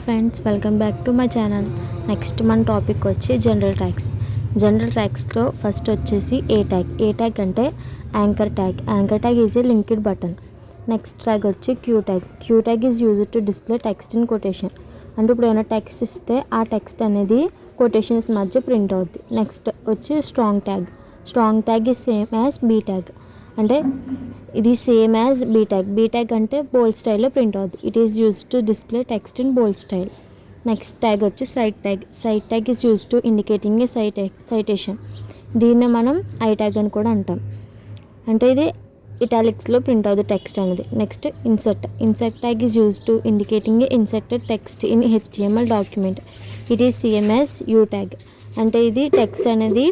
Friends, welcome back to my channel. Next మన topic వచ్చి general ట్యాగ్స్లో ఫస్ట్ వచ్చేసి ఏ ట్యాగ్ అంటే anchor tag is a linked button. Next tag వచ్చి Q tag is used to display text in quotation. అంటే ఇప్పుడు ఏమైనా text ఇస్తే ఆ టెక్స్ట్ అనేది కొటేషన్స్ మధ్య ప్రింట్ అవుద్ది. నెక్స్ట్ వచ్చి strong tag is same as B tag. అంటే ఇది సేమ్ యాజ్ బీ ట్యాగ్ అంటే బోల్డ్ స్టైల్లో ప్రింట్ అవుతుంది. It is used to display text in bold style. Next tag వచ్చి cite tag is used to indicating a citation. దీన్ని మనం I tag అని కూడా అంటాం. అంటే ఇది ఇటాలిక్స్లో ప్రింట్ అవుతుంది టెక్స్ట్ అనేది. Next insert tag is used to indicating a inserted text in HTML document. It is same as U tag. అంటే ఇది టెక్స్ట్ అనేది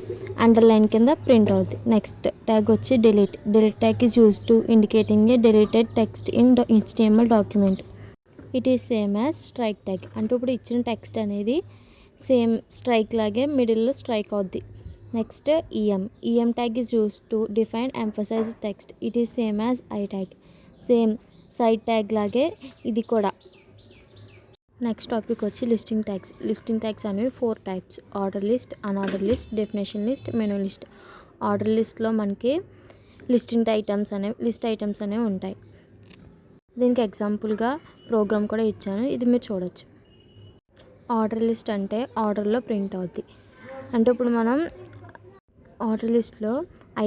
అండర్లైన్ కింద ప్రింట్ అవుతుంది. నెక్స్ట్ ట్యాగ్ వచ్చి delete tag is use to indicating A deleted text in HTML document. It is same as strike tag. అంటే ఇప్పుడు ఇచ్చిన text అనేది సేమ్ స్ట్రైక్ లాగే మిడిల్లో స్ట్రైక్ అవుద్ది. Next EM tag is use to define emphasise text. It is same as I tag. Same side tag లాగే ఇది కూడా. నెక్స్ట్ టాపిక్ వచ్చి లిస్టింగ్ ట్యాగ్స్ అనేవి 4 types: order list, unorder list, definition list, menu list. Order లిస్ట్లో మనకి list items అనేవి ఉంటాయి. దీనికి ఎగ్జాంపుల్గా ప్రోగ్రామ్ కూడా ఇచ్చాను, ఇది మీరు చూడొచ్చు. ఆర్డర్ లిస్ట్ అంటే ఆర్డర్లో ప్రింట్ అవుద్ది. అంటే ఇప్పుడు మనం ఆర్డర్ లిస్ట్లో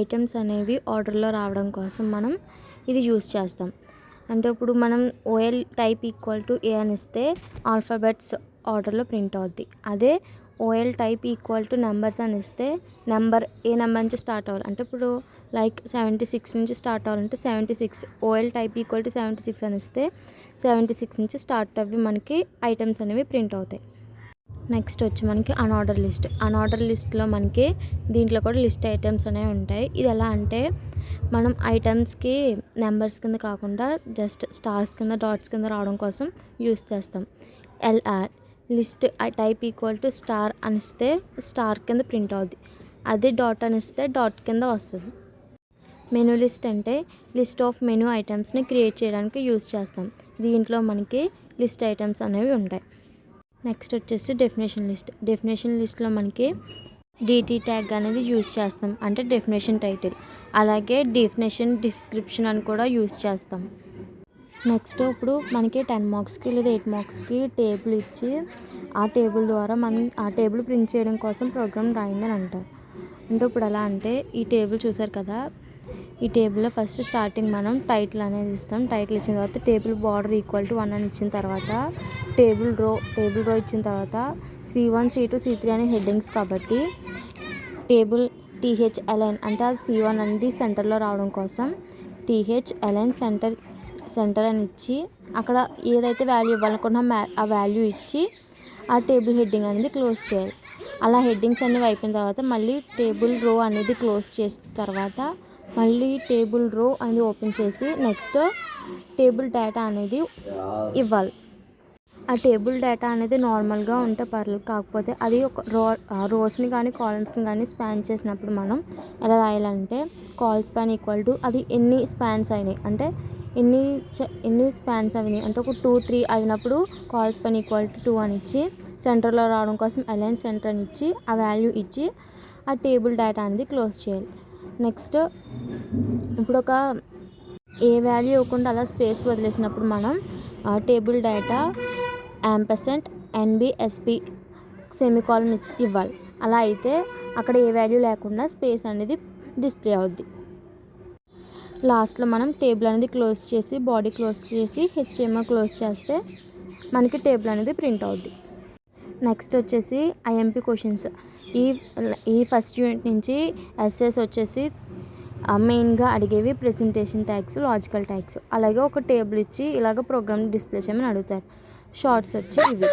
ఐటమ్స్ అనేవి ఆర్డర్లో రావడం కోసం మనం ఇది యూస్ చేస్తాం. అంటే ఇప్పుడు మనం OL టైప్ ఈక్వల్ టు ఏ అని ఇస్తే ఆల్ఫాబెట్స్ ఆర్డర్లో ప్రింట్ అవుద్ది. అదే OL type equal to numbers అని ఇస్తే ఏ నెంబర్ నుంచి స్టార్ట్ అవ్వాలి. అంటే ఇప్పుడు లైక్ 76 నుంచి స్టార్ట్ అవ్వాలంటే 76. OL టైప్ ఈక్వల్ టు 76 అని ఇస్తే 76 నుంచి స్టార్ట్ అవ్వి మనకి ఐటమ్స్ అనేవి ప్రింట్ అవుతాయి. నెక్స్ట్ వచ్చి మనకి అన్ఆర్డర్ లిస్ట్లో మనకి దీంట్లో కూడా లిస్ట్ ఐటమ్స్ అనేవి ఉంటాయి. ఇది ఎలా అంటే మనం ఐటమ్స్కి నెంబర్స్ కింద కాకుండా జస్ట్ స్టార్స్ కింద, డాట్స్ కింద రావడం కోసం యూస్ చేస్తాం. LR list type equal to star అనిస్తే స్టార్ కింద ప్రింట్ అవుద్ది. అదే డాట్ అనిస్తే డాట్ కింద వస్తుంది. మెనూ లిస్ట్ అంటే లిస్ట్ ఆఫ్ మెనూ ఐటమ్స్ని క్రియేట్ చేయడానికి యూస్ చేస్తాం. దీంట్లో మనకి లిస్ట్ ఐటమ్స్ అనేవి ఉంటాయి. నెక్స్ట్ వచ్చేసి డెఫినేషన్ లిస్ట్లో మనకి DT ట్యాగ్ అనేది యూస్ చేస్తాం, అంటే డెఫినేషన్ టైటిల్. అలాగే డెఫినేషన్ డిస్క్రిప్షన్ అని కూడా యూస్ చేస్తాం. నెక్స్ట్ ఇప్పుడు మనకి 10 మార్క్స్కి లేదా 8 మార్క్స్కి టేబుల్ ఇచ్చి ఆ టేబుల్ ద్వారా మనం ఆ టేబుల్ ప్రింట్ చేయడం కోసం ప్రోగ్రామ్ రాయండి అని అంటారు. అంటే ఇప్పుడు ఎలా అంటే ఈ టేబుల్ చూసారు కదా, ఈ టేబుల్లో ఫస్ట్ స్టార్టింగ్ మనం టైటిల్ అనేది ఇస్తాం. టైటిల్ ఇచ్చిన తర్వాత టేబుల్ బార్డర్ ఈక్వల్ టు 1 అని ఇచ్చిన తర్వాత టేబుల్ రో ఇచ్చిన తర్వాత C1, C2, C3 అనే హెడ్డింగ్స్ కాబట్టి టేబుల్ THLN అంటే అది C1 అనేది సెంటర్లో రావడం కోసం THLN సెంటర్ అని ఇచ్చి అక్కడ ఏదైతే వాల్యూ ఇవ్వాలనుకున్నా ఆ వాల్యూ ఇచ్చి ఆ టేబుల్ హెడ్డింగ్ అనేది క్లోజ్ చేయాలి. అలా హెడ్డింగ్స్ అనేవి అయిపోయిన తర్వాత మళ్ళీ టేబుల్ రో అనేది క్లోజ్ చేసిన తర్వాత మళ్ళీ టేబుల్ రో అనేది ఓపెన్ చేసి నెక్స్ట్ టేబుల్ డేటా అనేది ఇవ్వాలి. ఆ టేబుల్ డేటా అనేది నార్మల్గా ఉంటే పర్లేదు, కాకపోతే అది ఒక రోస్ని కానీ కాలమ్స్ని కానీ స్పాన్ చేసినప్పుడు మనం ఎలా రాయాలంటే కాల్ స్పాన్ ఈక్వల్ టు అది ఎన్ని స్పాన్స్ అయినాయి అంటే ఎన్ని స్పాన్స్ అయినాయి అంటే ఒక 2, 3 అయినప్పుడు కాల్ స్పాన్ ఈక్వల్ టు 2 అని ఇచ్చి సెంటర్లో రావడం కోసం LN సెంటర్ అని ఇచ్చి ఆ వాల్యూ ఇచ్చి ఆ టేబుల్ డేటా అనేది క్లోజ్ చేయాలి. నెక్స్ట్ ఇప్పుడు ఒక ఏ వాల్యూ ఇవ్వకుండా అలా స్పేస్ వదిలేసినప్పుడు మనం టేబుల్ డేటా $NBSP సెమికాలన్ ఇవ్వాలి. అలా అయితే అక్కడ ఏ వాల్యూ లేకుండా స్పేస్ అనేది డిస్ప్లే అవుద్ది. లాస్ట్లో మనం టేబుల్ అనేది క్లోజ్ చేసి బాడీ క్లోజ్ చేసి HTML క్లోజ్ చేస్తే మనకి టేబుల్ అనేది ప్రింట్ అవుద్ది. నెక్స్ట్ వచ్చేసి IMP క్వశ్చన్స్. ఈ ఫస్ట్ యూనిట్ నుంచి ఎస్ఏస్ వచ్చేసి మెయిన్గా అడిగేవి ప్రెజెంటేషన్ ట్యాగ్స్, లాజికల్ ట్యాగ్స్. అలాగే ఒక టేబుల్ ఇచ్చి ఇలాగ ప్రోగ్రామ్ డిస్ప్లే చేయమని అడుగుతారు. షార్ట్స్ వచ్చి ఇవి.